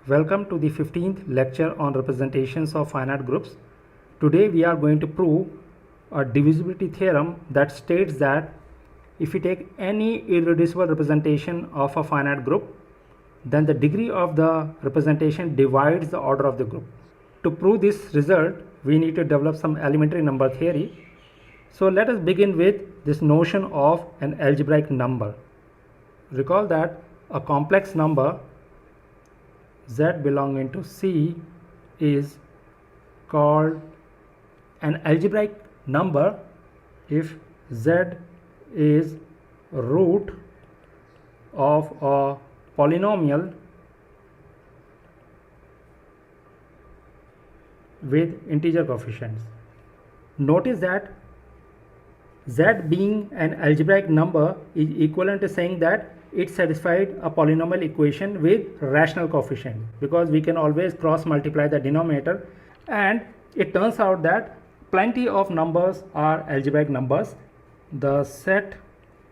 Welcome to the 15th lecture on representations of finite groups. Today we are going to prove a divisibility theorem that states that if we take any irreducible representation of a finite group, then the degree of the representation divides the order of the group. To prove this result, we need to develop some elementary number theory. So let us begin with this notion of an algebraic number. Recall that a complex number z belonging to C is called an algebraic number if z is root of a polynomial with integer coefficients. Notice that z being an algebraic number is equivalent to saying that it satisfied a polynomial equation with rational coefficient, because we can always cross multiply the denominator, and it turns out that plenty of numbers are algebraic numbers. The set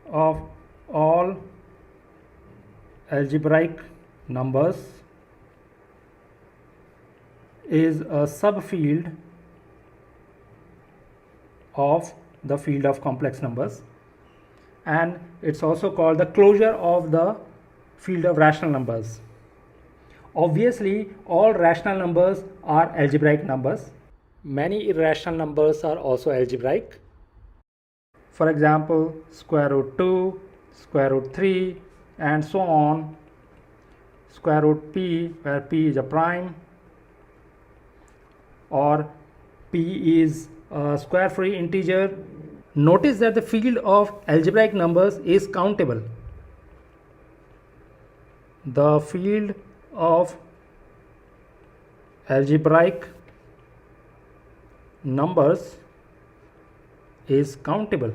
of all algebraic numbers is a subfield of the field of complex numbers, and it's also called the closure of the field of rational numbers. Obviously, all rational numbers are algebraic numbers. Many irrational numbers are also algebraic. For example, square root 2, square root 3, and so on. Square root p, where p is a prime, or p is a square free integer. Notice that the field of algebraic numbers is countable. The field of algebraic numbers is countable,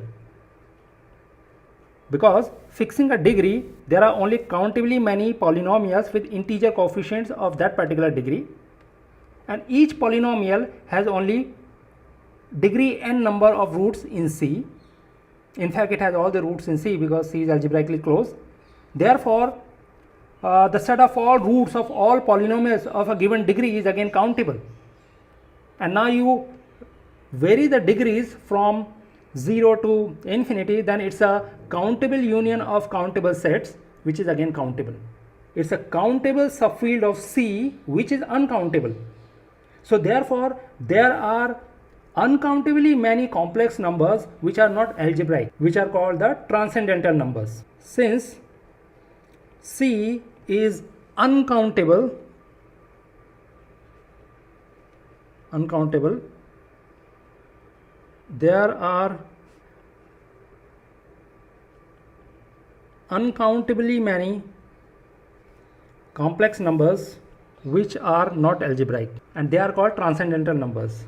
because fixing a degree, there are only countably many polynomials with integer coefficients of that particular degree, and each polynomial has only degree n number of roots in C. In fact, it has all the roots in C because C is algebraically closed. Therefore, the set of all roots of all polynomials of a given degree is again countable. And now you vary the degrees from 0 to infinity, then it's a countable union of countable sets, which is again countable. It's a countable subfield of C which is uncountable. So therefore, there are uncountably many complex numbers which are not algebraic, which are called the transcendental numbers. Since C is uncountable, there are uncountably many complex numbers which are not algebraic, and they are called transcendental numbers.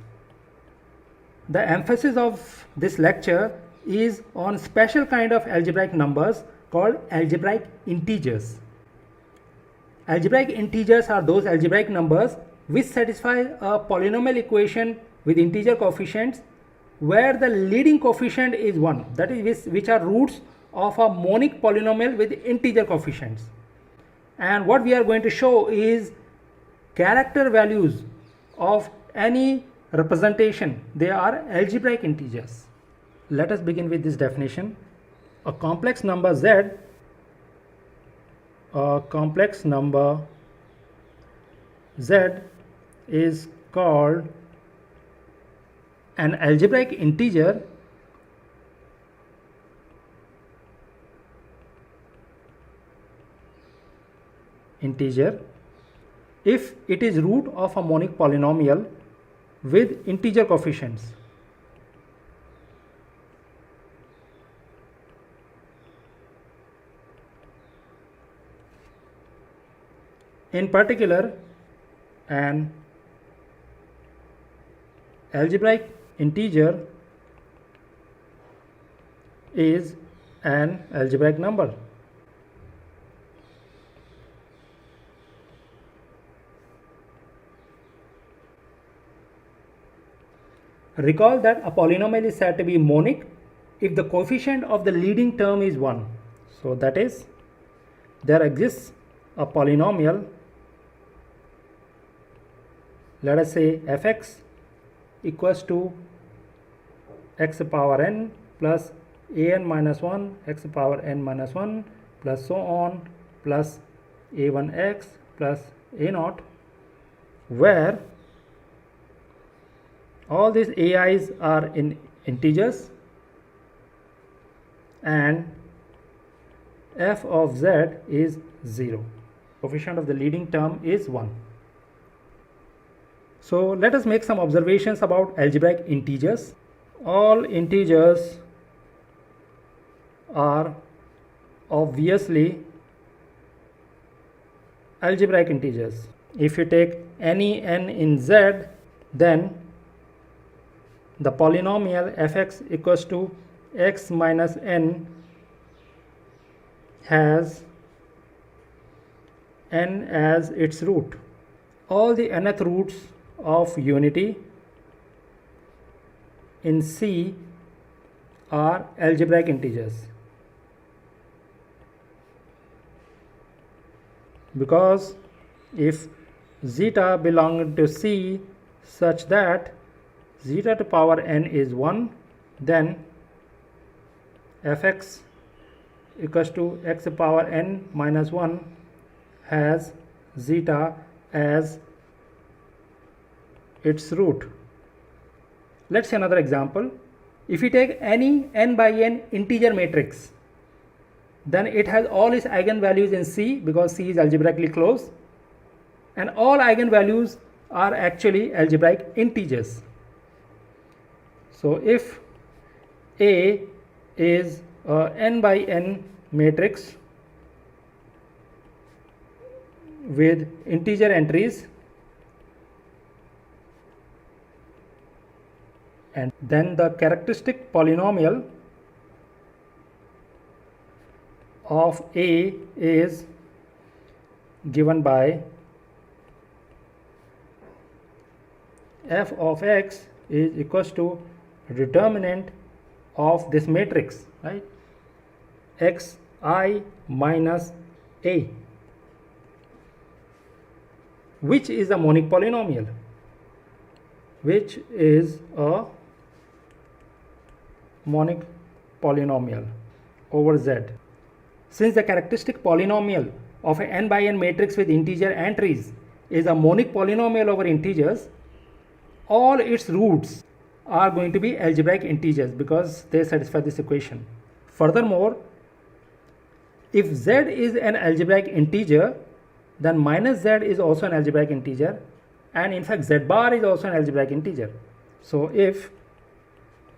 The emphasis of this lecture is on special kind of algebraic numbers called algebraic integers. Algebraic integers are those algebraic numbers which satisfy a polynomial equation with integer coefficients where the leading coefficient is 1, that is which are roots of a monic polynomial with integer coefficients. And what we are going to show is character values of any representation, they are algebraic integers. Let us begin with this definition. A complex number z, is called an algebraic integer if it is root of a monic polynomial with integer coefficients. In particular, an algebraic integer is an algebraic number. Recall that a polynomial is said to be monic if the coefficient of the leading term is 1. So that is, there exists a polynomial let us say fx equals to x power n plus an minus 1 x power n minus 1 plus so on plus a1x plus a0, where all these ai's are in integers and f of z is 0. Coefficient of the leading term is 1. So let us make some observations about algebraic integers. All integers are obviously algebraic integers. If you take any n in z, then the polynomial fx equals to x minus n has n as its root. All the nth roots of unity in C are algebraic integers, because if zeta belongs to C such that zeta to power n is 1, then fx equals to x power n minus 1 has zeta as its root. Let's see another example. If we take any n by n integer matrix, then it has all its eigenvalues in C, because C is algebraically closed, and all eigenvalues are actually algebraic integers. So if A is a n by n matrix with integer entries, and then the characteristic polynomial of A is given by f of x is equals to determinant of this matrix, right, xi minus a, which is a monic polynomial, which is a monic polynomial over Z. Since the characteristic polynomial of a n by n matrix with integer entries is a monic polynomial over integers, all its roots are going to be algebraic integers because they satisfy this equation. Furthermore, if Z is an algebraic integer, then minus Z is also an algebraic integer, and in fact Z bar is also an algebraic integer. So if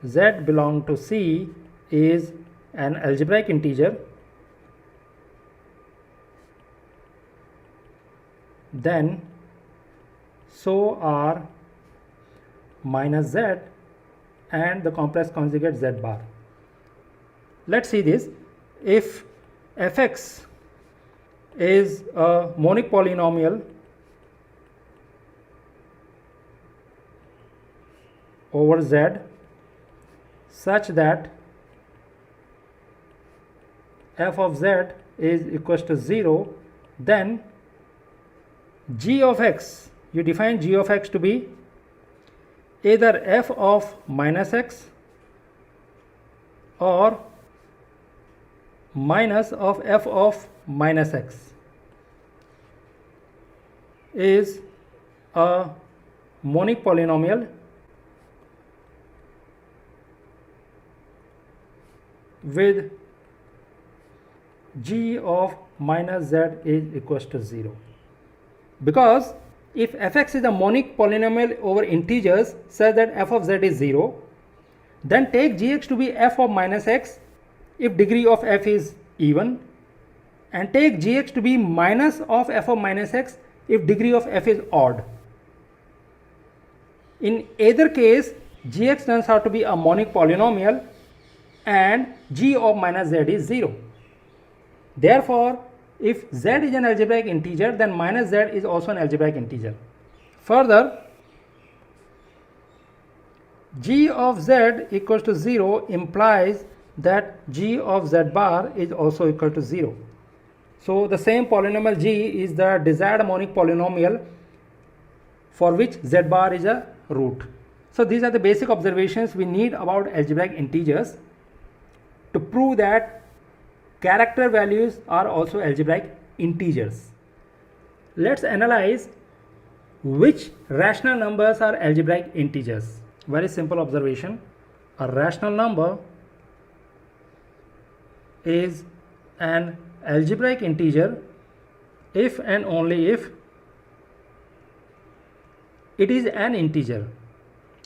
Z belong to C is an algebraic integer, then so are minus Z and the complex conjugate Z bar. Let's see this. If fx is a monic polynomial over Z such that f of Z is equals to 0, then g of x, you define g of x to be either f of minus x or minus of f of minus x is a monic polynomial with g of minus z is equals to 0. Because if fx is a monic polynomial over integers such that f of z is 0, then take gx to be f of minus x if degree of f is even, and take gx to be minus of f of minus x if degree of f is odd. In either case, gx turns out to be a monic polynomial and g of minus z is 0. Therefore, if z is an algebraic integer, then minus z is also an algebraic integer. Further, g of z equals to 0 implies that g of z bar is also equal to 0. So the same polynomial g is the desired monic polynomial for which z bar is a root. So these are the basic observations we need about algebraic integers to prove that character values are also algebraic integers. Let's analyze which rational numbers are algebraic integers. Very simple observation. A rational number is an algebraic integer if and only if it is an integer.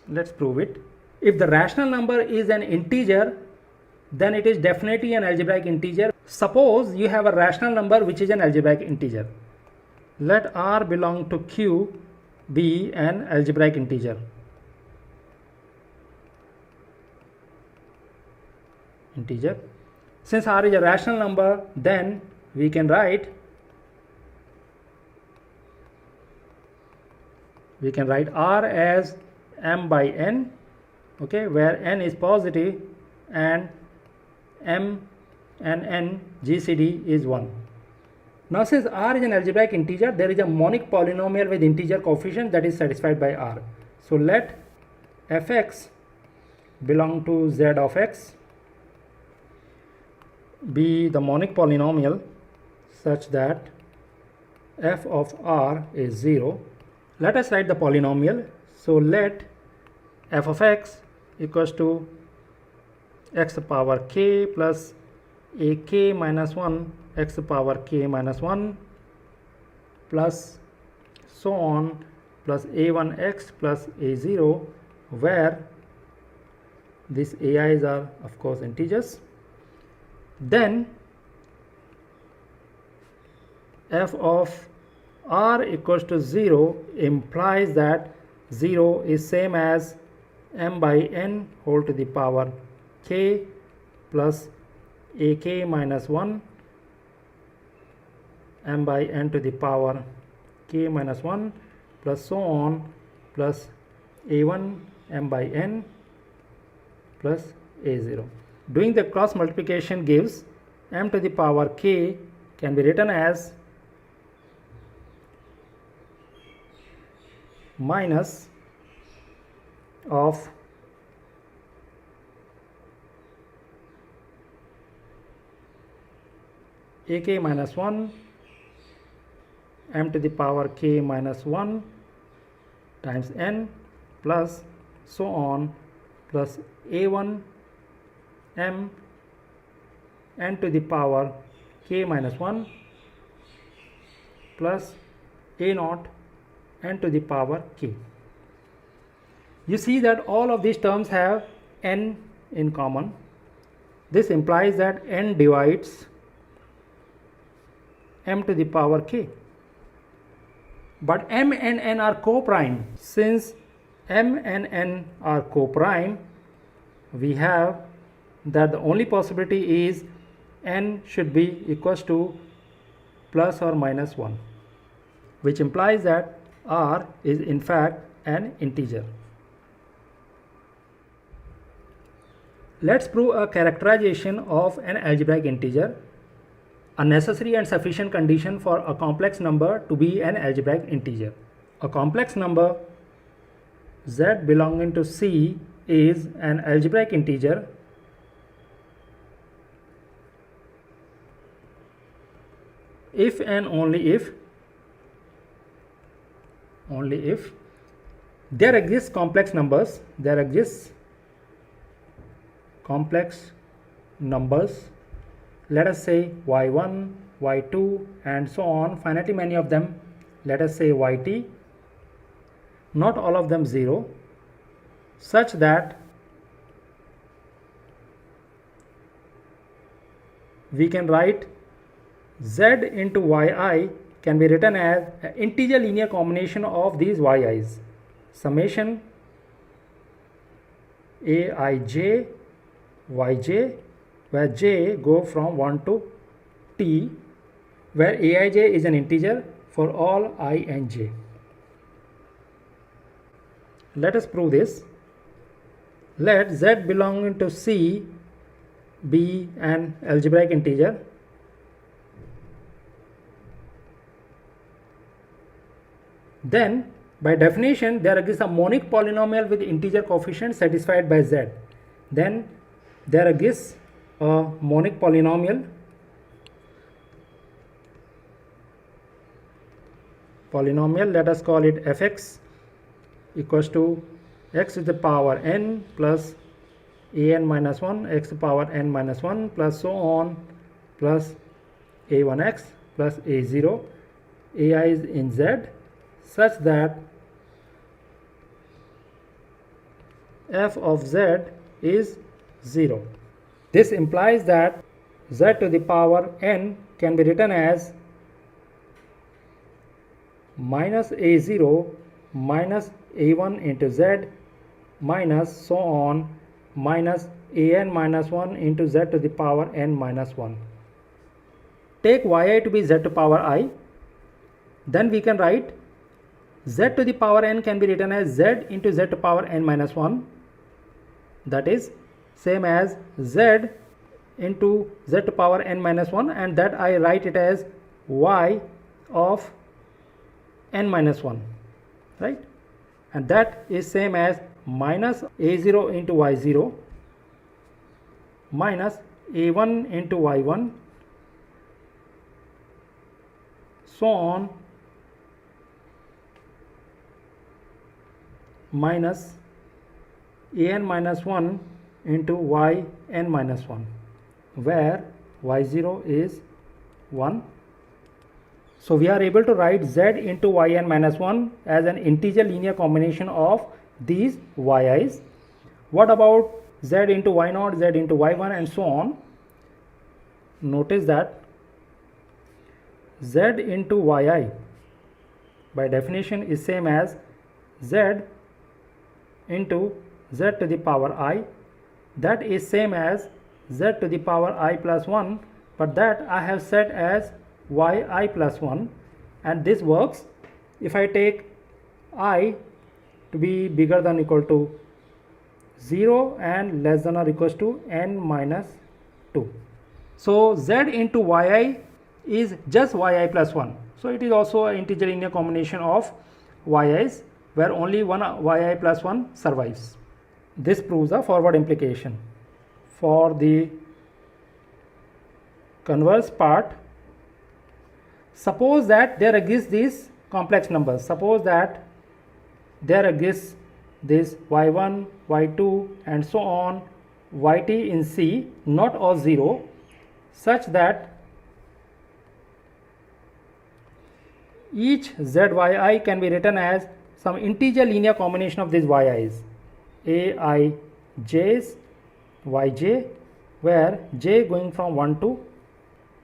Let's prove it. If the rational number is an integer, then it is definitely an algebraic integer. Suppose you have a rational number which is an algebraic integer. Let R belong to Q be an algebraic integer. Since R is a rational number, then we can write R as m by n, okay, where n is positive and m and n GCD is 1. Now since R is an algebraic integer, there is a monic polynomial with integer coefficient that is satisfied by R. So let fx belong to z of x be the monic polynomial such that f of R is 0. Let us write the polynomial. So let f of x equals to x to the power k plus ak minus 1 x to the power k minus 1 plus so on plus a1x plus a0, where these ai's are of course integers. Then f of R equals to 0 implies that 0 is same as m by n whole to the power k plus ak minus 1 m by n to the power k minus 1 plus so on plus a1 m by n plus a0. Doing the cross multiplication gives m to the power k can be written as minus of ak minus 1 m to the power k minus 1 times n plus so on plus a1 m n to the power k minus 1 plus a naught n to the power k. You see that all of these terms have n in common. This implies that n divides m to the power k. But m and n are co-prime. Since m and n are co-prime, we have that the only possibility is n should be equals to plus or minus 1, which implies that R is in fact an integer. Let's prove a characterization of an algebraic integer, a necessary and sufficient condition for a complex number to be an algebraic integer. A complex number z belonging to C is an algebraic integer if and only if there exists complex numbers, let us say y1, y2 and so on, finitely many of them, let us say yt, not all of them 0, such that we can write z into yi can be written as an integer linear combination of these yi's, summation aij yj, where j go from 1 to t, where aij is an integer for all I and j. Let us prove this. Let z belonging to C be an algebraic integer. Then By definition, there exists a monic polynomial with integer coefficient satisfied by z. Then there exists a monic polynomial let us call it fx equals to x to the power n plus an minus 1 x to the power n minus 1 plus so on plus a1x plus a0 ai is in z such that f of z is 0. This implies that z to the power n can be written as minus a0 minus a1 into z minus so on minus an minus 1 into z to the power n minus 1. Take yi to be z to power I, then we can write z to the power n can be written as z into z to power n minus 1, that is same as z into z to power n minus 1, and that I write it as y of n minus 1, right, and that is same as minus a0 into y0 minus a1 into y1 so on minus an minus 1 into yn minus 1, where y0 is 1. So we are able to write z into yn minus 1 as an integer linear combination of these yi's. What about z into y0, z into y1 and so on? Notice that z into yi by definition is same as z into z to the power I, that is same as z to the power I plus 1, but that I have set as yi plus 1, and this works if I take I to be bigger than or equal to 0 and less than or equals to n minus 2. So z into yi is just yi plus 1. So it is also an integer linear combination of yi's where only one yi plus 1 survives. This proves a forward implication. For the converse part, suppose that there exists these complex numbers. Suppose that there exists this y1, y2 and so on yt in C not or 0 such that each zy can be written as some integer linear combination of these yi's, aij's, yj, where j going from 1 to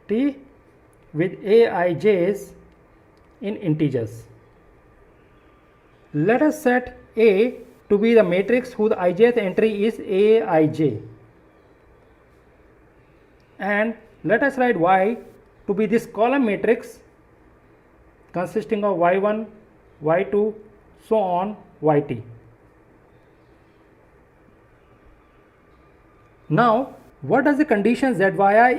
t with aij's in integers. Let us set A to be the matrix whose ijth entry is aij, and let us write Y to be this column matrix consisting of y1, y2, so on yt. Now what does the condition zy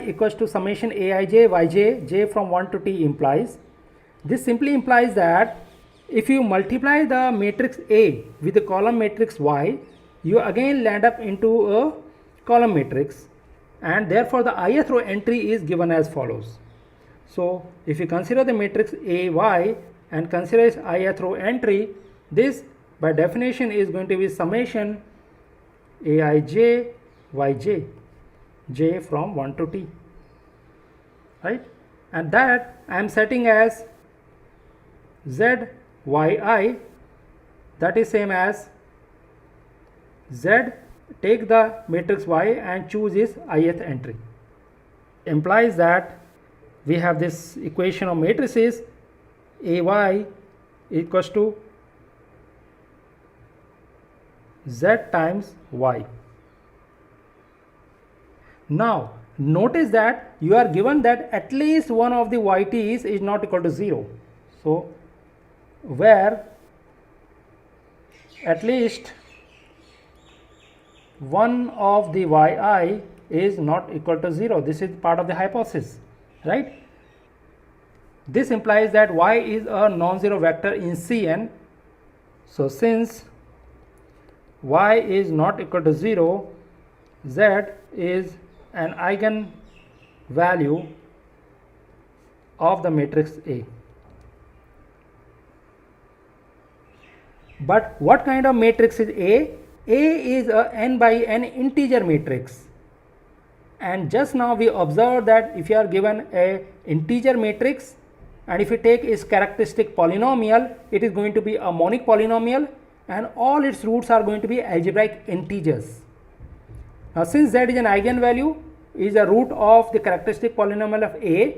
equals to summation aij yj j from 1 to t implies? This simply implies that if you multiply the matrix A with the column matrix Y, you again land up into a column matrix, and therefore the ith row entry is given as follows. So if you consider the matrix AY and consider its ith row entry, this by definition is going to be summation aij yj j from 1 to t, right, and that I am setting as z yi, that is same as z, take the matrix Y and choose its ith entry. Implies that we have this equation of matrices ay equals to z times y. Now notice that you are given that at least one of the yt's is not equal to 0. So where at least one of the yi is not equal to 0. This is part of the hypothesis, right? This implies that y is a non-zero vector in Cn So since y is not equal to 0, z is an eigenvalue of the matrix A. But what kind of matrix is A? A is a n by n integer matrix. And just now we observed that if you are given a integer matrix and if you take its characteristic polynomial, it is going to be a monic polynomial and all its roots are going to be algebraic integers. Now since z is an eigenvalue, is a root of the characteristic polynomial of A,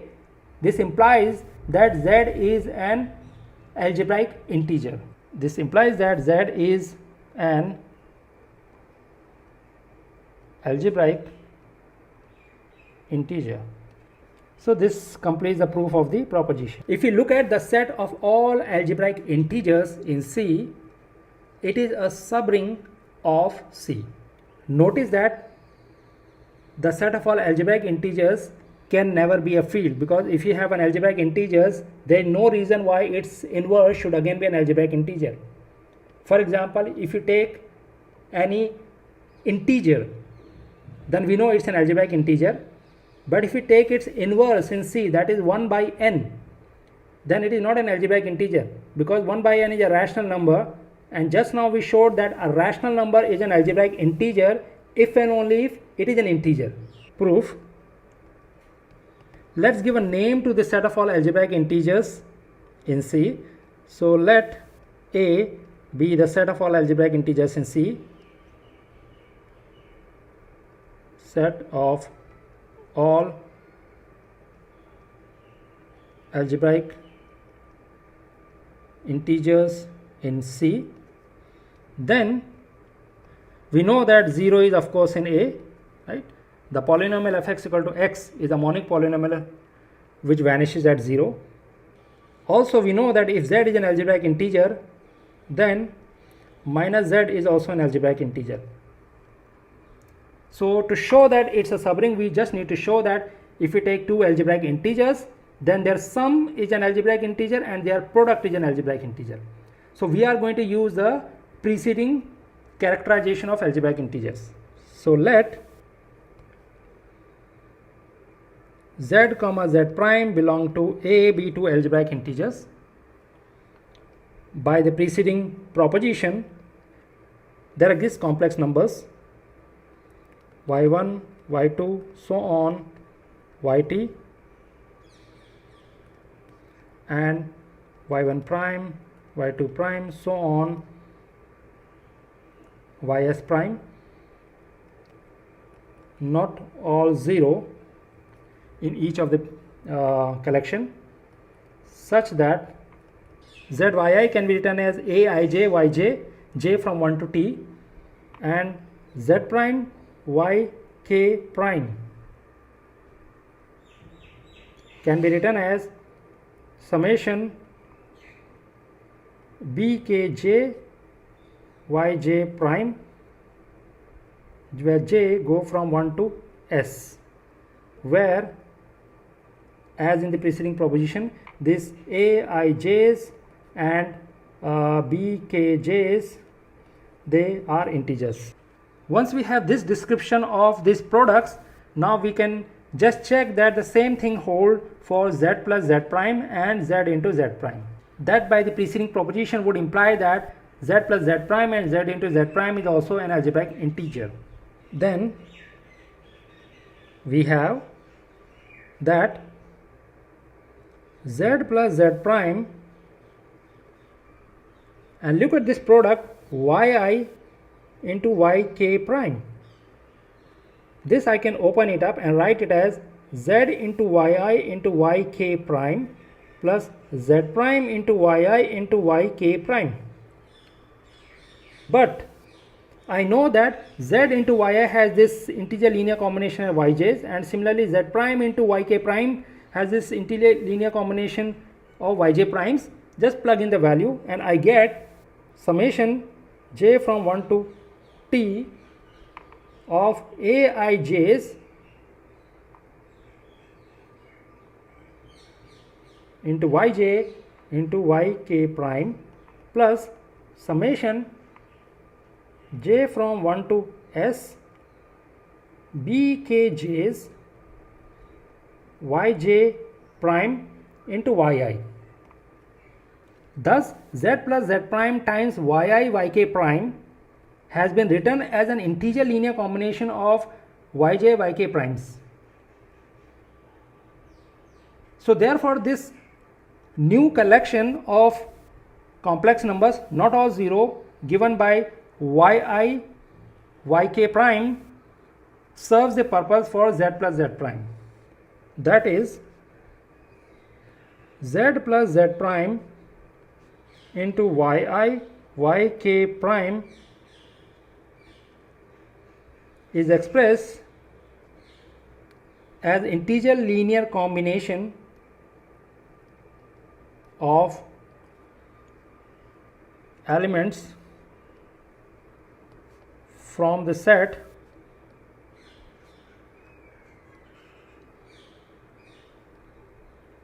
this implies that z is an algebraic integer. This implies that z is an algebraic integer. So this completes the proof of the proposition. If you look at the set of all algebraic integers in C, it is a subring of C. Notice that the set of all algebraic integers can never be a field, because if you have an algebraic integers, there is no reason why its inverse should again be an algebraic integer. For example, if you take any integer, then we know it's an algebraic integer. But if we take its inverse in C, that is 1 by n, then it is not an algebraic integer, because 1 by n is a rational number, and just now we showed that a rational number is an algebraic integer if and only if it is an integer. Proof. Let's give a name to the set of all algebraic integers in C. So let A be the set of all algebraic integers in C. Set of all algebraic integers in C. Then we know that 0 is of course in A, right? The polynomial f(x) equal to x is a monic polynomial which vanishes at 0. Also we know that if z is an algebraic integer, then minus z is also an algebraic integer. So to show that it's a subring, we just need to show that if we take two algebraic integers, then their sum is an algebraic integer and their product is an algebraic integer. So we are going to use the preceding characterization of algebraic integers. So let z comma z prime belong to A, B two algebraic integers. By the preceding proposition, there exist complex numbers y1, y2, so on, yt, and y1 prime, y2 prime, so on, ys prime, not all 0 in each of the collection, such that zy can be written as aij, yj, j from 1 to t, and z prime, yk prime can be written as summation bkj yj prime, where j go from 1 to s, where as in the preceding proposition this aij's and bkj's, they are integers. Once we have this description of these products, now we can just check that the same thing hold for z plus z prime and z into z prime. That by the preceding proposition would imply that z plus z prime and z into z prime is also an algebraic integer. Then we have that z plus z prime, and look at this product yi into yk prime. This I can open it up and write it as z into yi into yk prime plus z prime into yi into yk prime. But I know that z into yi has this integer linear combination of yj's, and similarly z prime into yk prime has this integer linear combination of yj primes. Just plug in the value and I get summation j from 1 to t of aij's into yj into yk prime plus summation j from 1 to s bkj's yj prime into yi. Thus z plus z prime times yi yk prime has been written as an integer linear combination of yj yk primes. So therefore this new collection of complex numbers not all 0 given by yi yk prime serves the purpose for z plus z prime. That is z plus z prime into yi yk prime is expressed as integer linear combination of elements from the set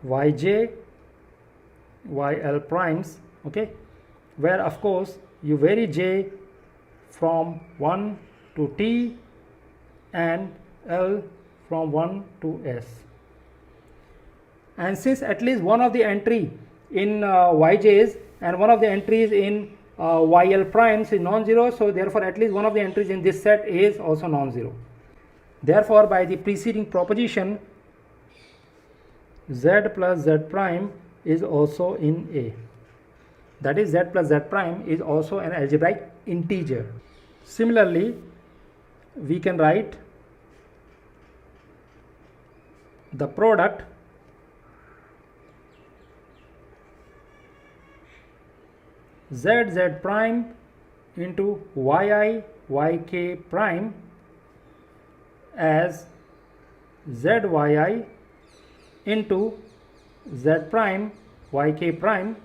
yj yl primes, okay, where of course you vary j from 1 to t and l from 1 to s. And since at least one of the entry in yj's and one of the entries in yl primes is non-zero, so therefore at least one of the entries in this set is also non-zero. Therefore by the preceding proposition, z plus z prime is also in A. That is, z plus z prime is also an algebraic integer. Similarly, we can write the product z z prime into yi yk prime as zy into z prime yk prime,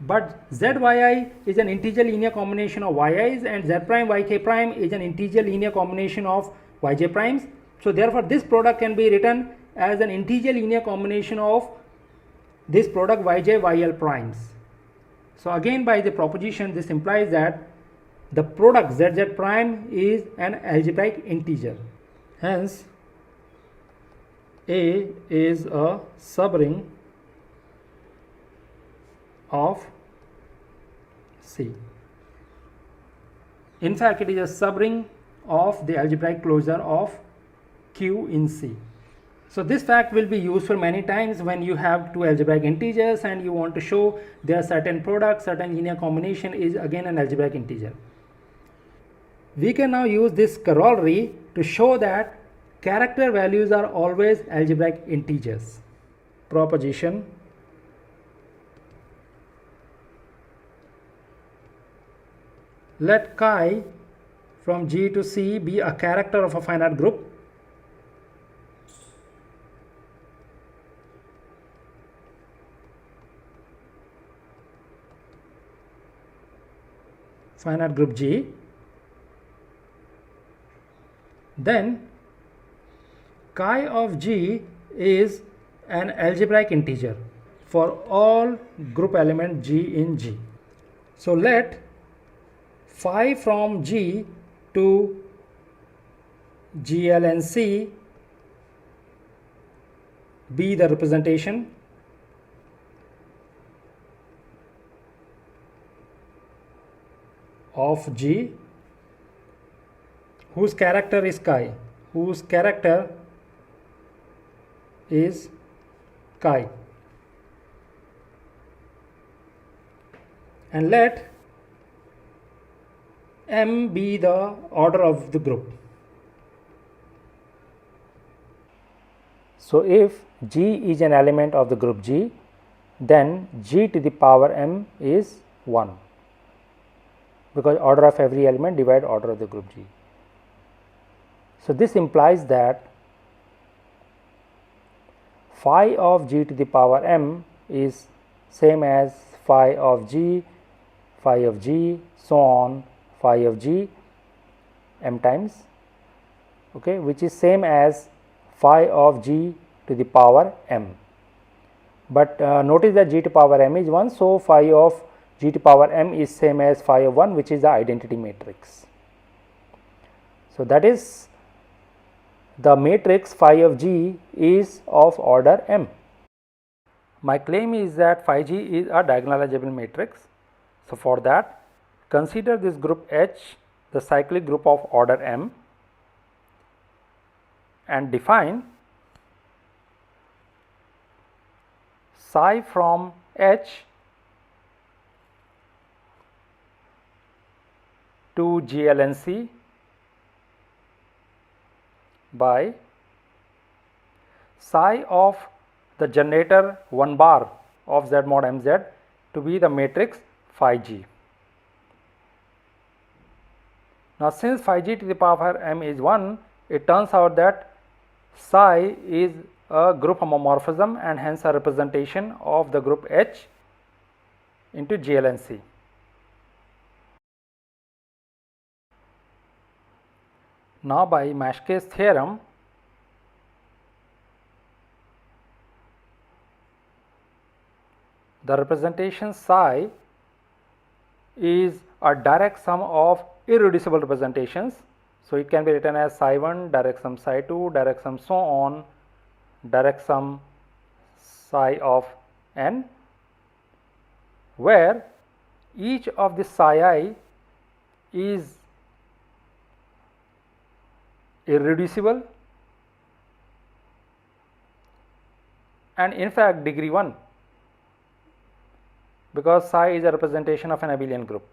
but zy is an integer linear combination of yi's and z prime yk prime is an integer linear combination of yj primes. So therefore this product can be written as an integer linear combination of this product yj yl primes. So again by the proposition, this implies that the product zz prime is an algebraic integer. Hence A is a subring of C. In fact, it is a subring of the algebraic closure of Q in C. So this fact will be useful many times when you have two algebraic integers and you want to show their certain product, certain linear combination is again an algebraic integer. We can now use this corollary to show that character values are always algebraic integers. Proposition let chi from G to C be a character of a finite group G, then chi of G is an algebraic integer for all group element G in G. So let phi from G to GL and C be the representation of G whose character is chi, whose character is chi, and let M be the order of the group. So if G is an element of the group G, then G to the power M is 1, because order of every element divide order of the group G. So this implies that phi of G to the power M is same as phi of G, so on, phi of G M times, okay, which is same as phi of G to the power M. But notice that G to power M is 1, so phi of G to the power m is same as phi of 1, which is the identity matrix. So, that is the matrix phi of G is of order m. My claim is that phi G is a diagonalizable matrix. So, for that, consider this group H the cyclic group of order m and define psi from H to GLNC by psi of the generator 1 bar of Z mod mz to be the matrix phi G. Now, since phi G to the power m is 1, it turns out that psi is a group homomorphism and hence a representation of the group H into GLNC. Now, by Mashke's theorem, the representation psi is a direct sum of irreducible representations. So, it can be written as psi 1 direct sum psi 2 direct sum so on direct sum psi of n, where each of the psi I is irreducible and in fact degree 1, because psi is a representation of an abelian group.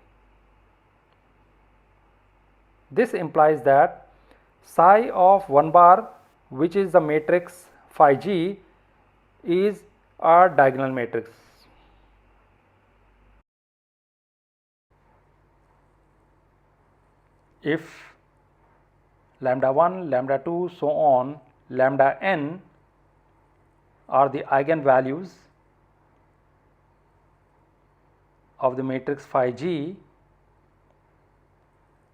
This implies that psi of 1 bar, which is the matrix phi G, is a diagonal matrix. If lambda 1, lambda 2, so on, lambda n are the eigenvalues of the matrix phi G,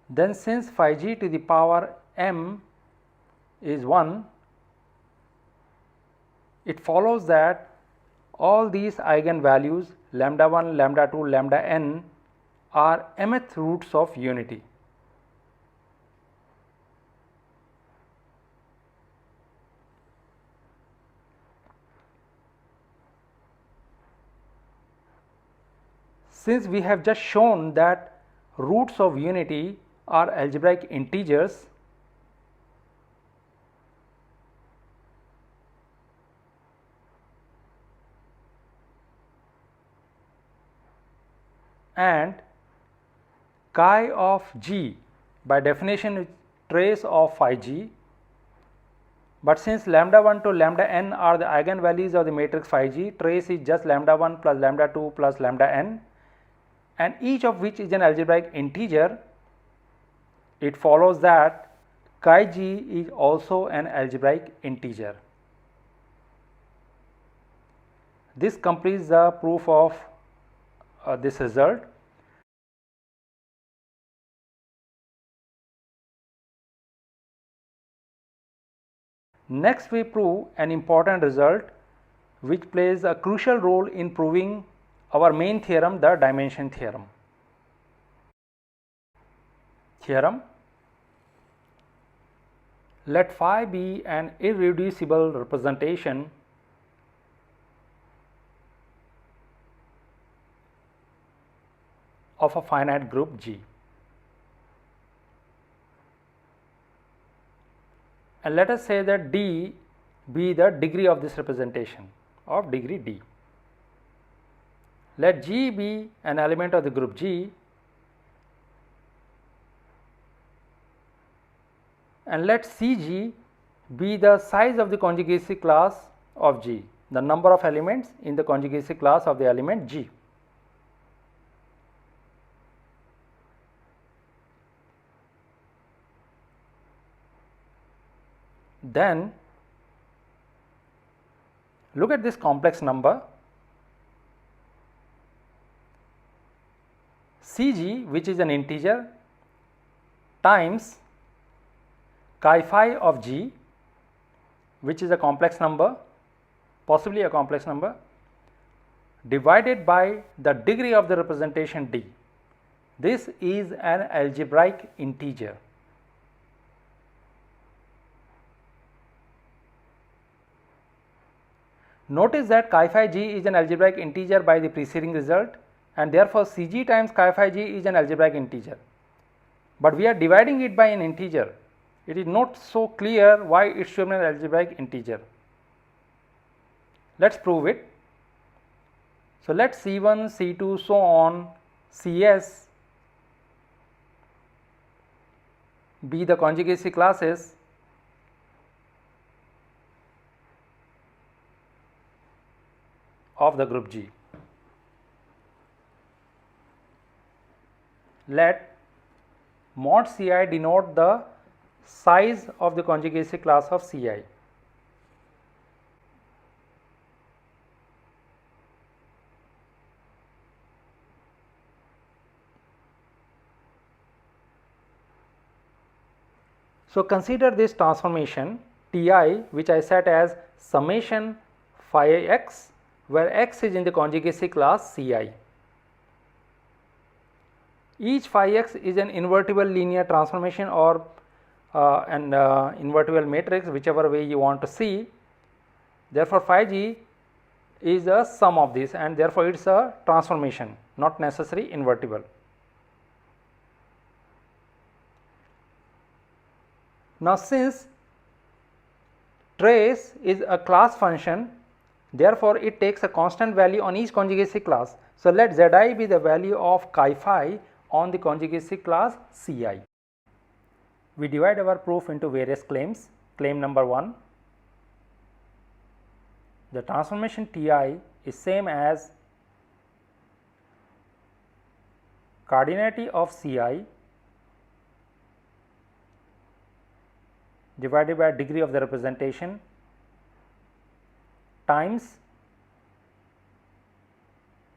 then since phi G to the power m is 1, it follows that all these eigenvalues lambda 1, lambda 2, lambda n are mth roots of unity. Since we have just shown that roots of unity are algebraic integers, and chi of G by definition is trace of phi G, but since lambda 1 to lambda n are the eigenvalues of the matrix phi G, trace is just lambda 1 plus lambda 2 plus lambda n, and each of which is an algebraic integer, it follows that chi G is also an algebraic integer. This completes the proof of this result. Next, we prove an important result which plays a crucial role in proving our main theorem, the dimension theorem. Let phi be an irreducible representation of a finite group G, and let us say that D be the degree of this representation of degree D. Let G be an element of the group G, and let Cg be the size of the conjugacy class of G, the number of elements in the conjugacy class of the element G. Then look at this complex number Cg, which is an integer, times chi phi of G, which is a complex number, possibly a complex number, divided by the degree of the representation d. This is an algebraic integer. Notice that chi phi g is an algebraic integer by the preceding result, and therefore Cg times chi phi g is an algebraic integer. But we are dividing it by an integer. It is not so clear why it should be an algebraic integer. Let us prove it. So, let C1, C2 so on Cs be the conjugacy classes of the group G. Let mod Ci denote the size of the conjugacy class of Ci. So, consider this transformation Ti, which I set as summation phi x, where x is in the conjugacy class Ci. Each phi x is an invertible linear transformation or an invertible matrix, whichever way you want to see. Therefore, phi g is a sum of this, and therefore it is a transformation, not necessarily invertible. Now, since trace is a class function, therefore it takes a constant value on each conjugacy class. So, let Zi be the value of chi phi on the conjugacy class Ci. We divide our proof into various claims. Claim number 1, the transformation Ti is same as cardinality of Ci divided by degree of the representation times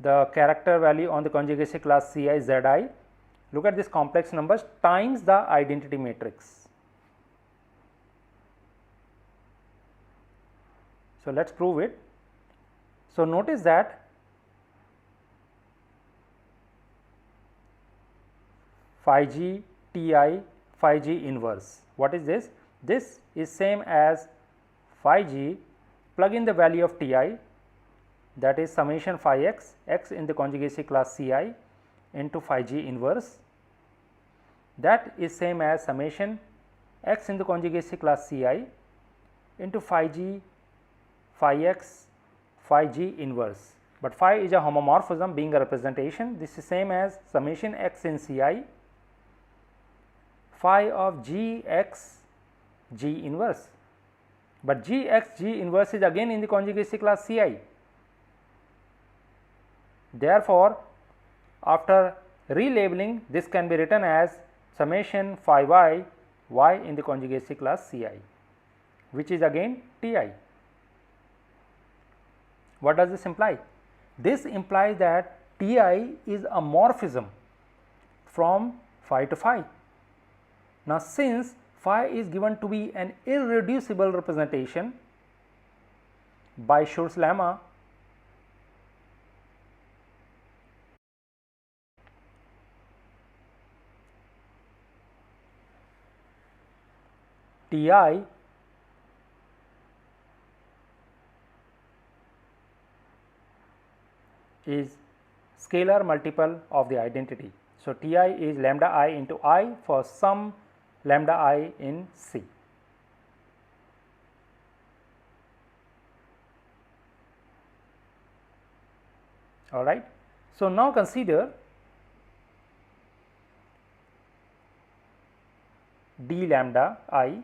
the character value on the conjugacy class Ci Zi. Look at this complex numbers times the identity matrix. So, let us prove it. So, notice that phi g Ti phi g inverse. What is this? This is same as phi g, plug in the value of Ti, that is summation phi x, x in the conjugacy class Ci into phi g inverse, that is same as summation x in the conjugacy class Ci into phi g phi x phi g inverse. But phi is a homomorphism being a representation. This is same as summation x in Ci phi of g x g inverse, but g x g inverse is again in the conjugacy class Ci. Therefore, after relabeling, this can be written as summation phi y y in the conjugacy class Ci, which is again Ti. What does this imply? This implies that Ti is a morphism from phi to phi. Now, since phi is given to be an irreducible representation by Schur's lemma, Ti is scalar multiple of the identity. So, Ti is lambda I into I for some lambda I in C. All right. So, now consider d lambda I.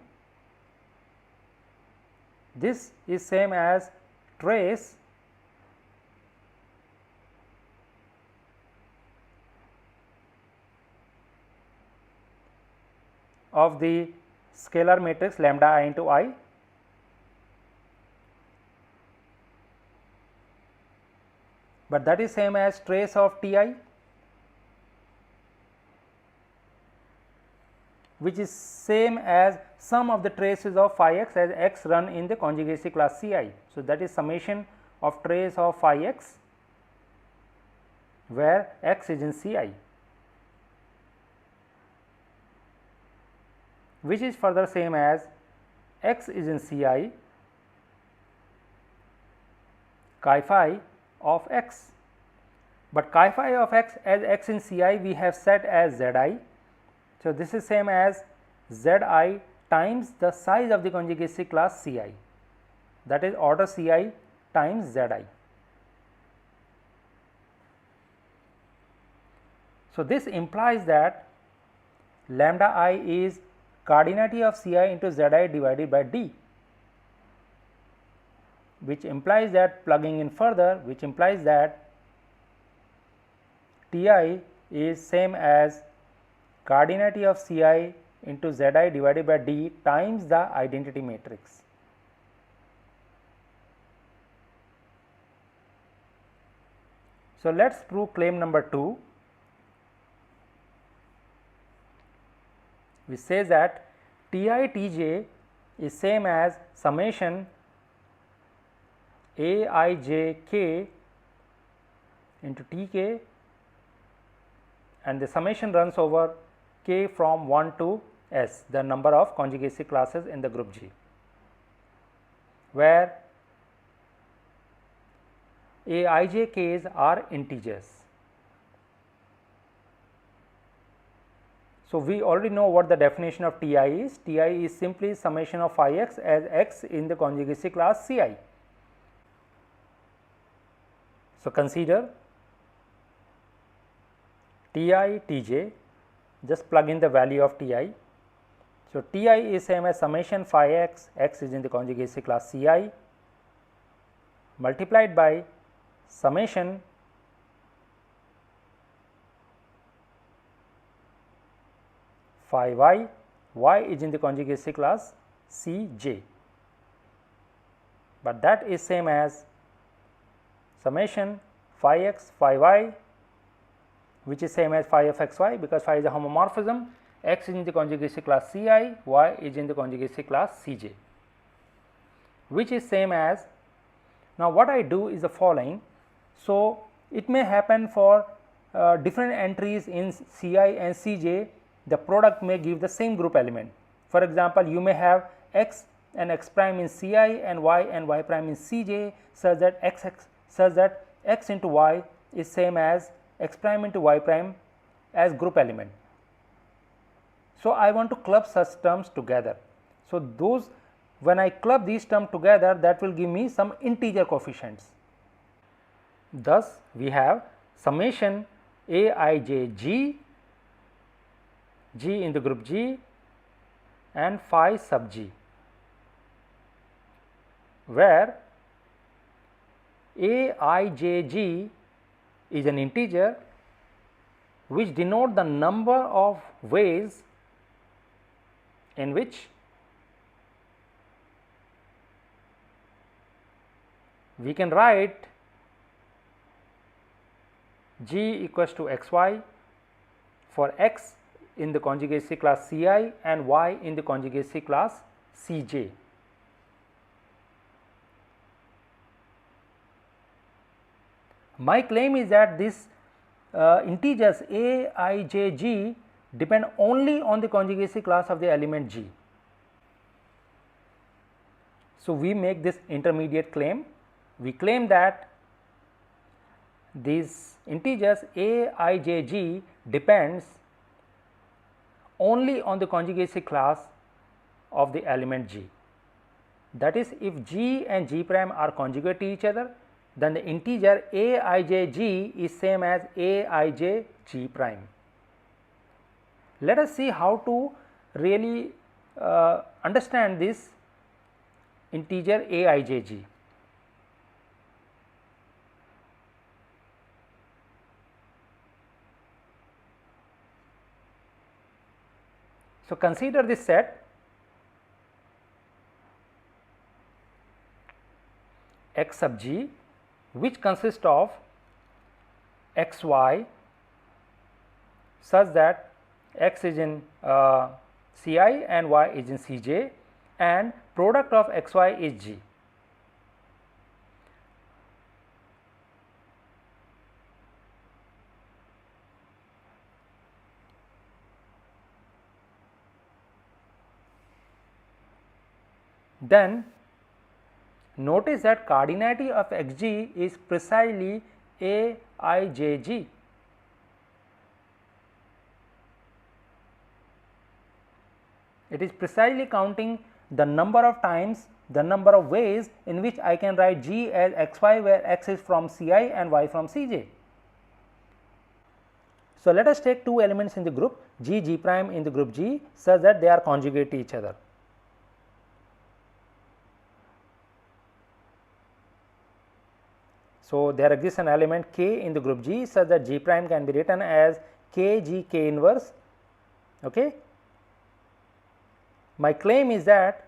This is same as trace of the scalar matrix lambda I into I, but that is same as trace of Ti, which is same as sum of the traces of phi x as x run in the conjugacy class Ci. So, that is summation of trace of phi x where x is in Ci, which is further same as x is in Ci chi phi of x, but chi phi of x as x in Ci we have set as Zi. So, this is same as Zi times the size of the conjugacy class Ci, that is order Ci times Zi. So, this implies that lambda I is cardinality of Ci into Zi divided by d, which implies that, plugging in further, which implies that Ti is same as cardinality of Ci into Zi divided by d times the identity matrix. So, let us prove claim number 2, which says that Ti Tj is same as summation Aij into Tk, and the summation runs over k from 1 to s, the number of conjugacy classes in the group G, where Aijk's are integers. So, we already know what the definition of Ti is. Ti is simply summation of phi x as x in the conjugacy class Ci. So, consider Ti Tj, just plug in the value of Ti. So, Ti is same as summation phi x, x is in the conjugacy class Ci, multiplied by summation phi y, y is in the conjugacy class Cj, but that is same as summation phi x phi y, which is same as phi of x y, because phi is a homomorphism, x is in the conjugacy class Ci, y is in the conjugacy class Cj, which is same as, now what I do is the following. So, it may happen for different entries in Ci and Cj, the product may give the same group element. For example, you may have x and x prime in Ci and y prime in Cj, such that x into y is same as x prime into y prime as group element. So, I want to club such terms together. So, those, when I club these terms together, that will give me some integer coefficients. Thus, we have summation Aij g, g in the group G, and phi sub g, where Aij is an integer which denote the number of ways in which we can write G equals to xy for x in the conjugacy class Ci and y in the conjugacy class Cj. My claim is that this integers Aij depend only on the conjugacy class of the element G. So, we make this intermediate claim. We claim that these integers Aij depends only on the conjugacy class of the element G. That is, if G and G prime are conjugate to each other, then the integer Aij is same as Aij G prime. Let us see how to really understand this integer Aij. So, consider this set x sub g, which consists of x y such that x is in Ci and y is in Cj, and product of x y is g. then notice that cardinality of Xg is precisely Aijg. It is precisely counting the number of times, the number of ways in which I can write G as xy, where x is from Ci and y from Cj. So, let us take two elements in the group G, G prime in the group G such that they are conjugate to each other. So, there exists an element K in the group G such that G prime can be written as Kg K inverse. Okay. My claim is that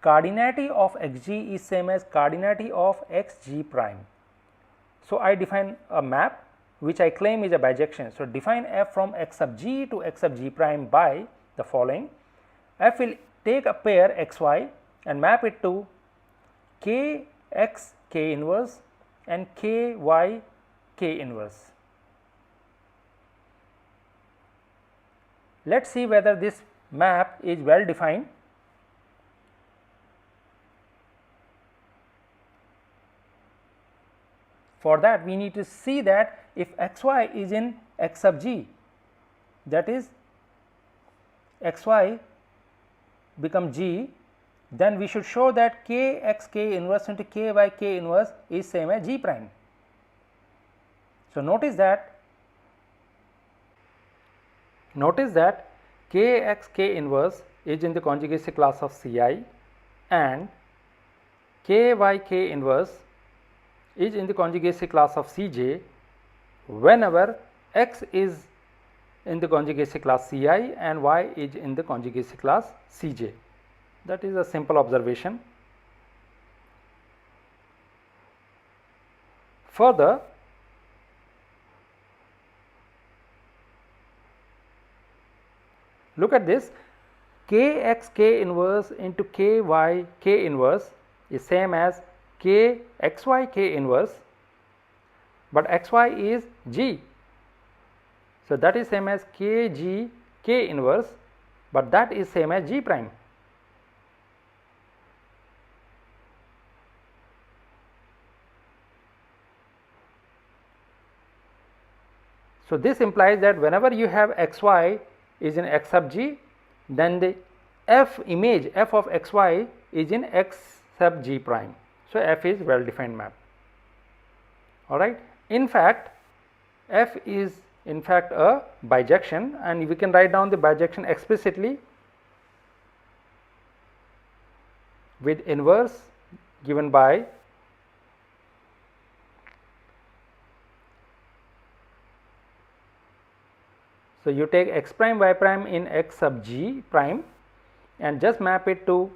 cardinality of Xg is same as cardinality of Xg prime. So, I define a map which I claim is a bijection. So, define f from x sub g to x sub g prime by the following. F will take a pair xy and map it to kx k inverse and ky k inverse. Let us see whether this map is well defined. For that we need to see that if xy is in x sub g, that is xy become g, then we should show that kx k inverse into ky k inverse is same as g prime. So, notice that kx k inverse is in the conjugacy class of Ci and ky k inverse is in the conjugacy class of Cj whenever x is in the conjugacy class Ci and y is in the conjugacy class Cj. That is a simple observation. Further, look at this, kx k inverse into ky k inverse is same as kxy k inverse, but xy is g. So, that is same as kg k inverse, but that is same as g prime. So, this implies that whenever you have xy is in x sub g, then the f image f of xy is in x sub g prime. So, f is well defined map. All right. In fact, f is in fact a bijection, and we can write down the bijection explicitly with inverse given by so you take x prime y prime in x sub g prime and just map it to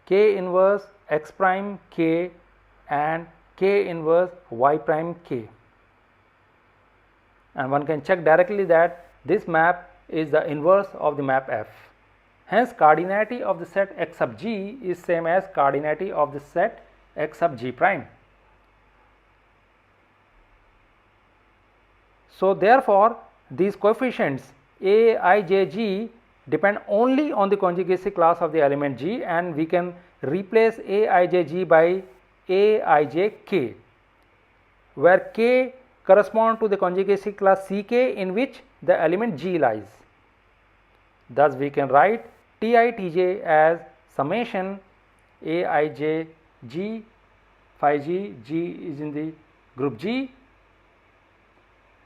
k inverse x prime k and k inverse y prime k, and one can check directly that this map is the inverse of the map f. Hence, cardinality of the set x sub g is same as cardinality of the set x sub g prime. So, therefore, these coefficients a, I, j, g depend only on the conjugacy class of the element g, and we can replace a, I, j, g by a, I, j, k, where k correspond to the conjugacy class C k in which the element g lies. Thus, we can write T I T j as summation a, I, j, g phi g, g is in the group g,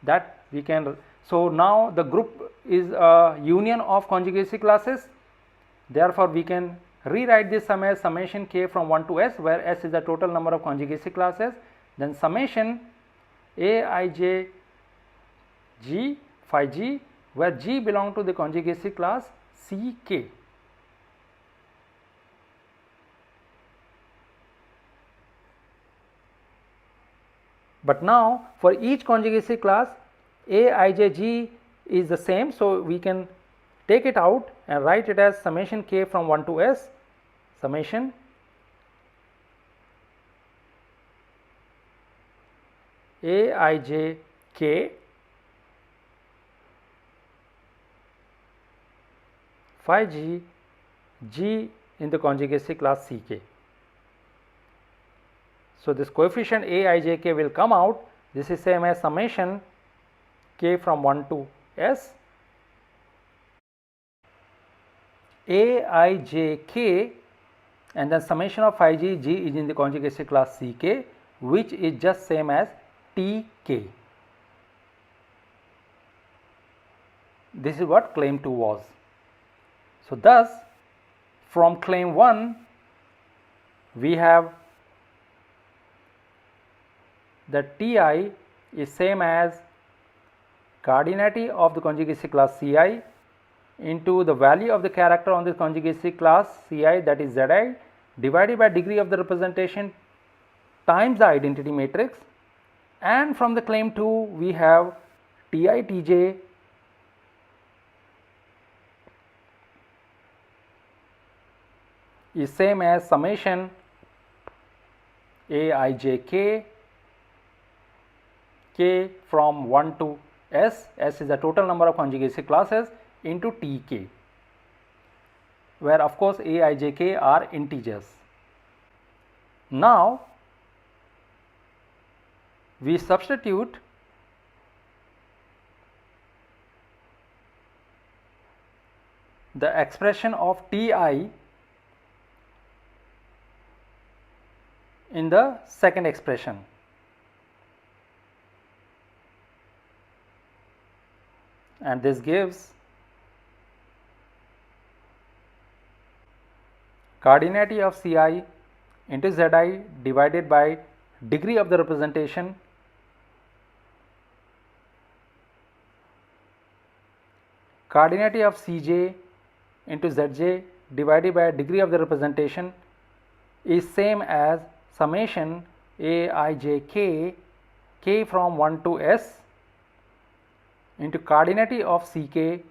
that we can. So, now the group is a union of conjugacy classes, therefore, we can rewrite this sum as summation k from 1 to s, where s is the total number of conjugacy classes, then summation a, I, j, g phi g, where g belong to the conjugacy class C k. But now, for each conjugacy class a, I, j, g is the same. So, we can take it out and write it as summation k from 1 to s, summation a, I, j, k phi g, g in the conjugacy class Ck. So this coefficient Aijk will come out. This is same as summation k from 1 to s Aijk, and then summation of phi g, g is in the conjugacy class Ck, which is just same as Tk. This is what claim 2 was. So thus from claim 1 we have that Ti is same as cardinality of the conjugacy class Ci into the value of the character on the conjugacy class Ci, that is Zi, divided by degree of the representation times the identity matrix, and from the claim 2 we have Ti Tj is same as summation Aijk k from 1 to s, s is the total number of conjugacy classes, into Tk, where of course Aijk are integers. Now we substitute the expression of Ti in the second expression. And this gives cardinality of Ci into Zi divided by degree of the representation cardinality of Cj into Zj divided by degree of the representation is same as summation Aijk k from 1 to s into cardinality of Ck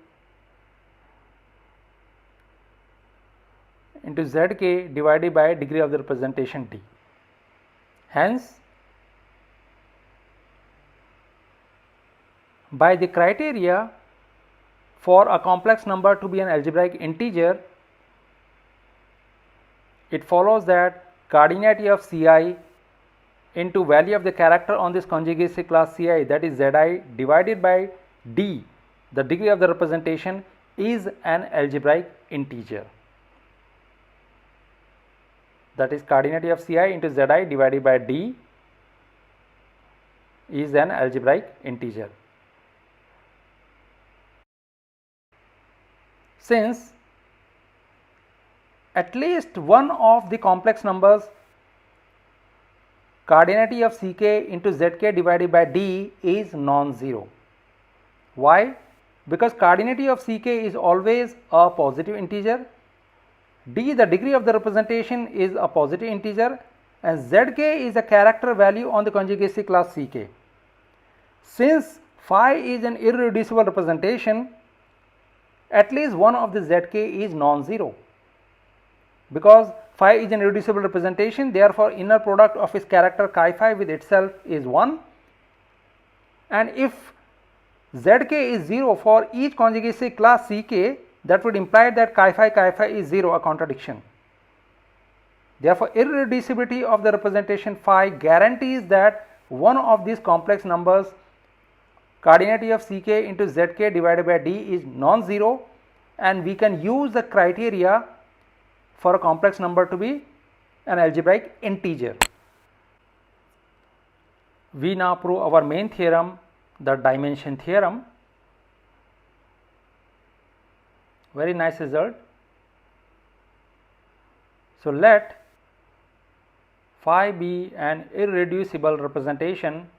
into Zk divided by degree of the representation d. Hence, by the criteria for a complex number to be an algebraic integer, it follows that cardinality of Ci into value of the character on this conjugacy class Ci, that is Zi, divided by d, the degree of the representation, is an algebraic integer. That is cardinality of Ci into Zi divided by d is an algebraic integer. Since at least one of the complex numbers cardinality of Ck into Zk divided by d is non-zero. Why? Because cardinality of Ck is always a positive integer, d, the degree of the representation, is a positive integer, and Zk is a character value on the conjugacy class Ck. Since phi is an irreducible representation, at least one of the Zk is non-zero. Because phi is an irreducible representation, therefore inner product of its character chi phi with itself is 1, and if Zk is 0 for each conjugacy class Ck, that would imply that chi phi is 0, a contradiction. Therefore, irreducibility of the representation phi guarantees that one of these complex numbers cardinality of Ck into Zk divided by d is non-zero, and we can use the criteria for a complex number to be an algebraic integer. We now prove our main theorem, the dimension theorem. Very nice result. So let phi be an irreducible representation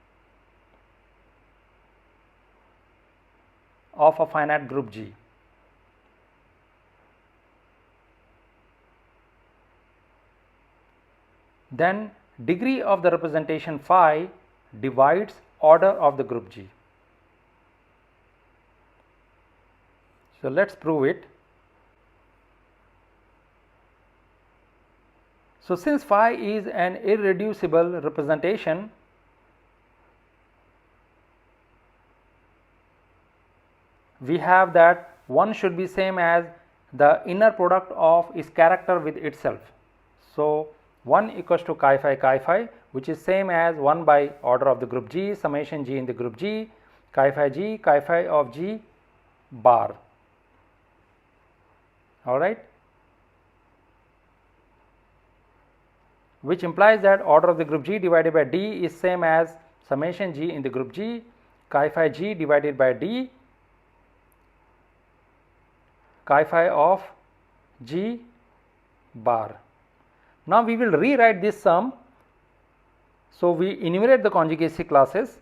of a finite group G. Then degree of the representation phi divides order of the group G. So let us prove it. So since phi is an irreducible representation, we have that one should be same as the inner product of its character with itself. So 1 equals to chi phi, which is same as 1 by order of the group G summation G in the group G chi phi of G bar. All right, which implies that order of the group G divided by D is same as summation G in the group G chi phi G divided by D chi phi of G bar. Now we will rewrite this sum. So we enumerate the conjugacy classes.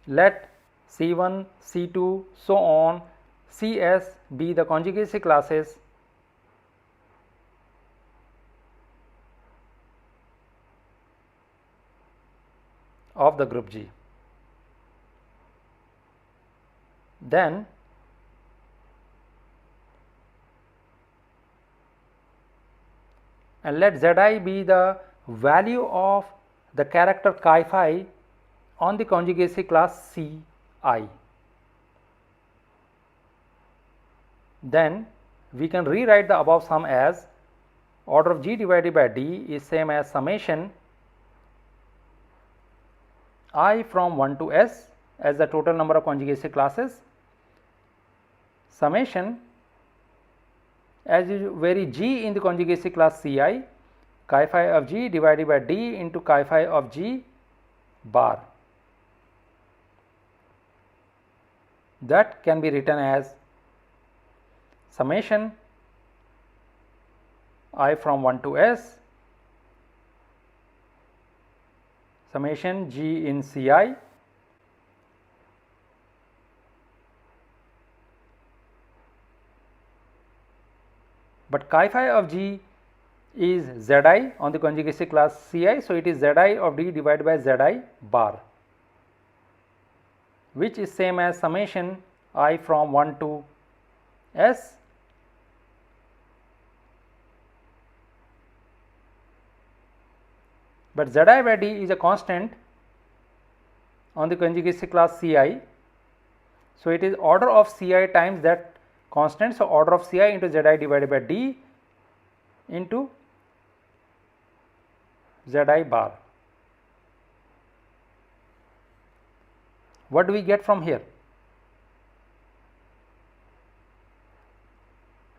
Let C1, C2, so on, Cs be the conjugacy classes of the group G. Then and let Zi be the value of the character chi phi on the conjugacy class Ci. Then we can rewrite the above sum as order of G divided by D is same as summation I from 1 to S as the total number of conjugacy classes, summation as you vary G in the conjugacy class Ci chi phi of G divided by D into chi phi of G bar. That can be written as summation I from 1 to S summation G in Ci but chi phi of G is Zi on the conjugacy class Ci, so it is Zi of D divided by Zi bar, which is same as summation I from 1 to S but Zi by D is a constant on the conjugacy class Ci, so it is order of Ci times that constant, so order of Ci into Zi divided by D into Zi bar. What do we get from here?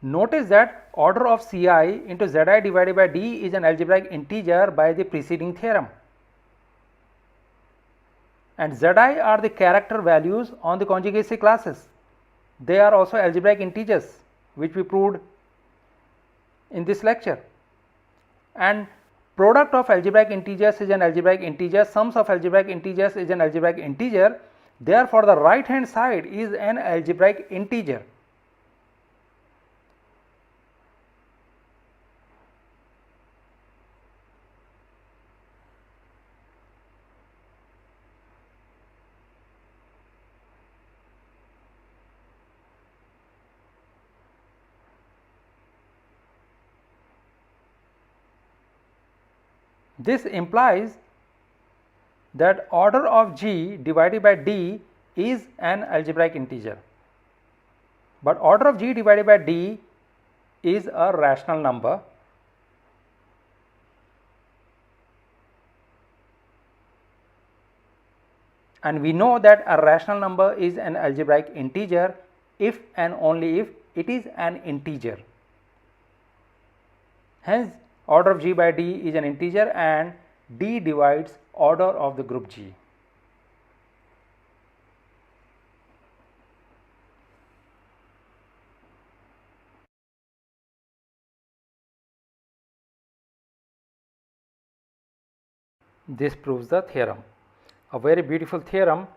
Notice that order of Ci into Zi divided by D is an algebraic integer by the preceding theorem, and Zi are the character values on the conjugacy classes. They are also algebraic integers, which we proved in this lecture, and product of algebraic integers is an algebraic integer, sums of algebraic integers is an algebraic integer. Therefore, the right hand side is an algebraic integer. This implies that order of G divided by D is an algebraic integer, but order of G divided by D is a rational number, and we know that a rational number is an algebraic integer if and only if it is an integer. Hence, order of G by D is an integer and D divides order of the group G. This proves the theorem, a very beautiful theorem,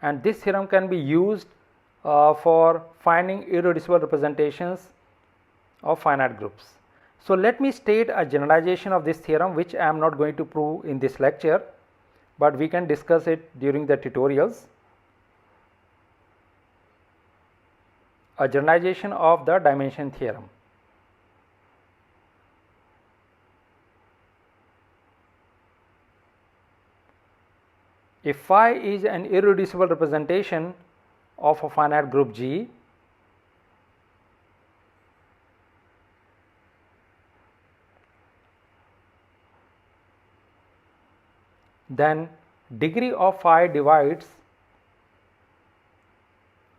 and this theorem can be used for finding irreducible representations of finite groups. So let me state a generalization of this theorem, which I am not going to prove in this lecture, but we can discuss it during the tutorials. A generalization of the dimension theorem. If phi is an irreducible representation of a finite group G, then degree of phi divides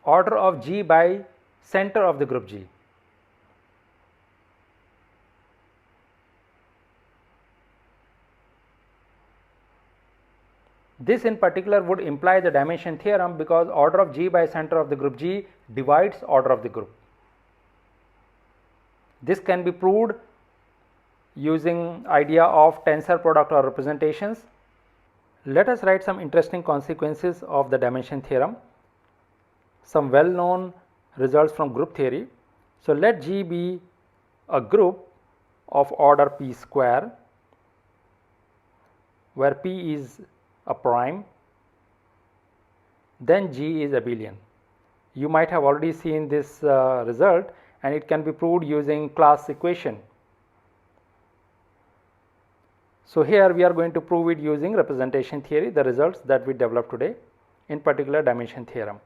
order of G by center of the group G. This in particular would imply the dimension theorem, because order of G by center of the group G divides order of the group. This can be proved using idea of tensor product or representations. Let us write some interesting consequences of the dimension theorem, some well known results from group theory. So, let G be a group of order p square, where p is a prime, then G is abelian. You might have already seen this result, and it can be proved using class equation. So, here we are going to prove it using representation theory, the results that we developed today, in particular dimension theorem.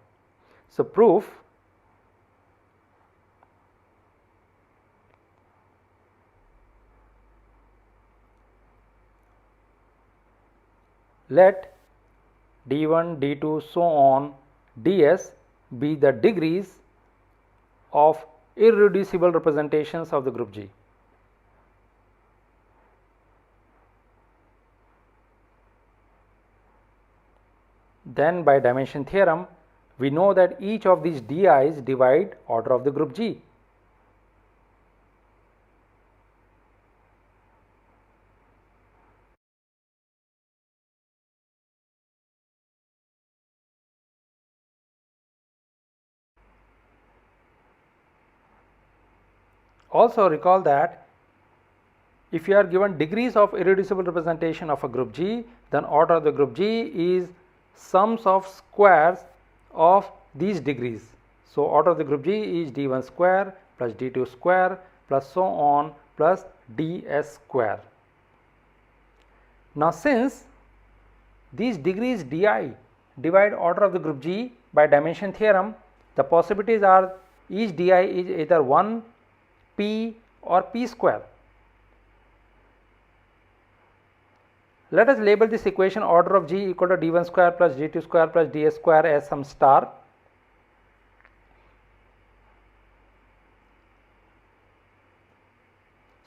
So, proof: let d1, d2, so on ds be the degrees of irreducible representations of the group G. Then by dimension theorem, we know that each of these di's divide order of the group G. Also recall that if you are given degrees of irreducible representation of a group G, then order of the group G is sums of squares of these degrees. So, order of the group G is d1 square plus d2 square plus so on plus ds square. Now, since these degrees di divide order of the group G by dimension theorem, the possibilities are each di is either 1, p or p square. Let us label this equation order of G equal to d1 square plus d2 square plus ds square as some star.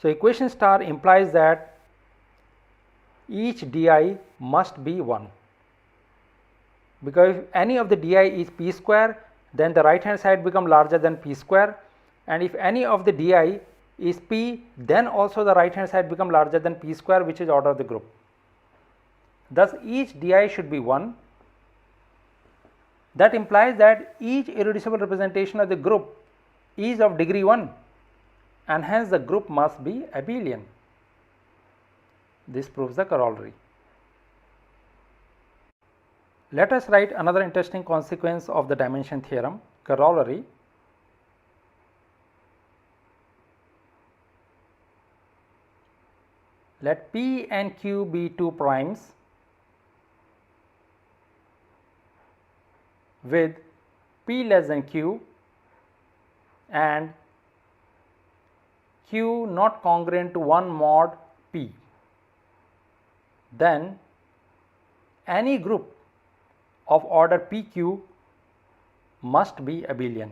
So, equation star implies that each di must be 1, because if any of the di is p square, then the right hand side become larger than p square, and if any of the di is p, then also the right hand side become larger than p square, which is order of the group. Thus, each di should be 1. That implies that each irreducible representation of the group is of degree 1, and hence the group must be abelian. This proves the corollary. Let us write another interesting consequence of the dimension theorem, corollary. Let P and Q be two primes with P less than Q and Q not congruent to 1 mod P. Then any group of order PQ must be abelian.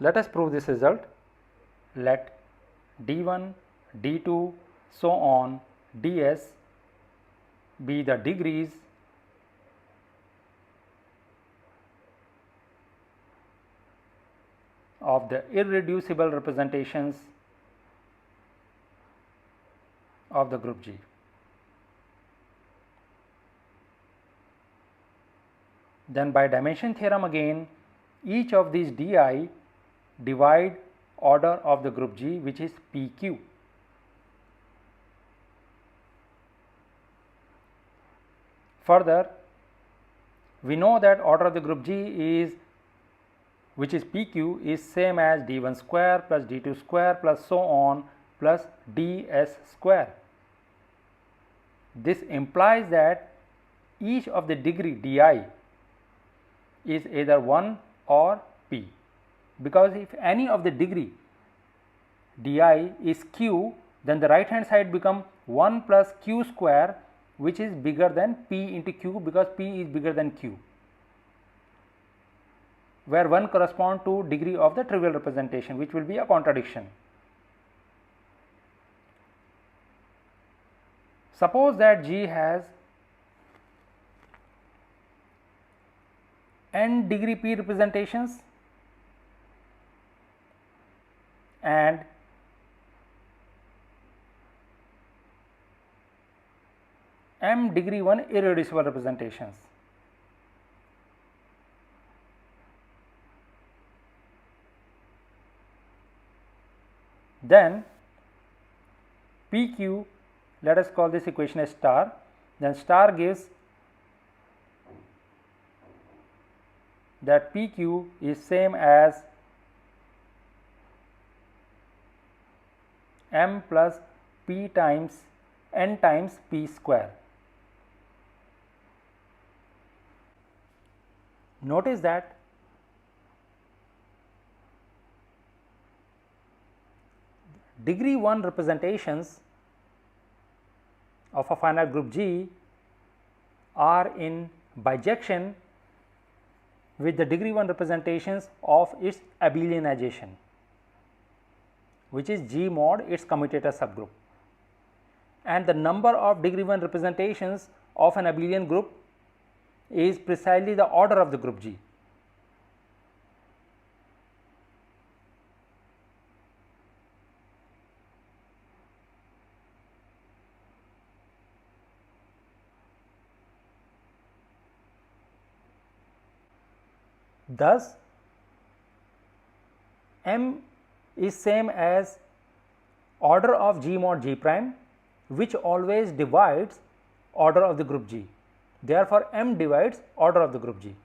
Let us prove this result. Let d1, d2, so on ds be the degrees of the irreducible representations of the group G. Then by dimension theorem again, each of these di divide order of the group G, which is PQ. Further, we know that order of the group G is, which is PQ, is same as d1 square plus d2 square plus so on plus ds square. This implies that each of the degree di is either 1 or p, because if any of the degree di is q, then the right hand side become 1 plus q square, which is bigger than p into q, because p is bigger than q, where 1 correspond to degree of the trivial representation, which will be a contradiction. Suppose that G has n degree p representations and m degree 1 irreducible representations. Then PQ, let us call this equation as star, then star gives that PQ is same as m plus p times n times p square. Notice that degree 1 representations of a finite group G are in bijection with the degree 1 representations of its abelianization, which is G mod its commutator subgroup, and the number of degree 1 representations of an abelian group is precisely the order of the group G. Thus, M is same as order of G mod G prime, which always divides order of the group G. Therefore, M divides order of the group G.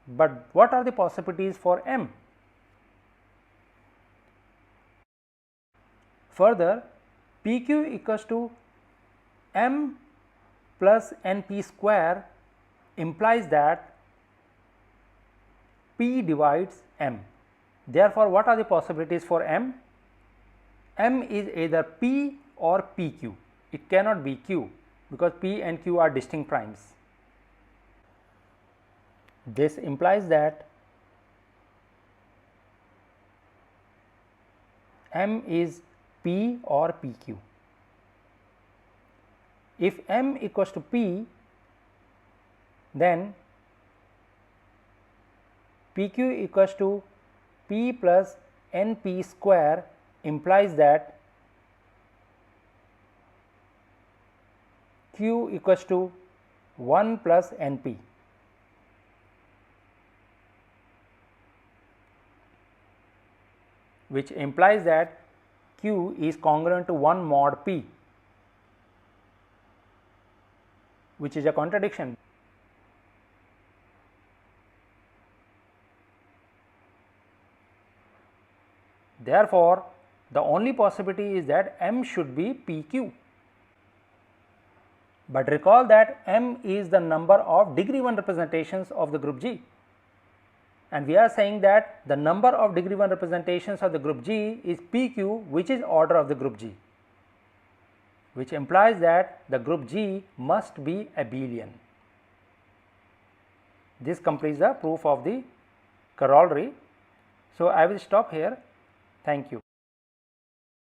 But what are the possibilities for M? Further, PQ equals to M plus NP square implies that P divides M. Therefore, what are the possibilities for M? M is either P or PQ. It cannot be Q, because P and Q are distinct primes. This implies that M is P or PQ. If M equals to P, then PQ equals to P plus NP square implies that Q equals to 1 plus NP. Which implies that Q is congruent to 1 mod P, which is a contradiction. Therefore, the only possibility is that M should be PQ. But recall that M is the number of degree 1 representations of the group G, and we are saying that the number of degree 1 representations of the group G is PQ, which is order of the group G, which implies that the group G must be abelian. This completes the proof of the corollary. So, I will stop here. Thank you.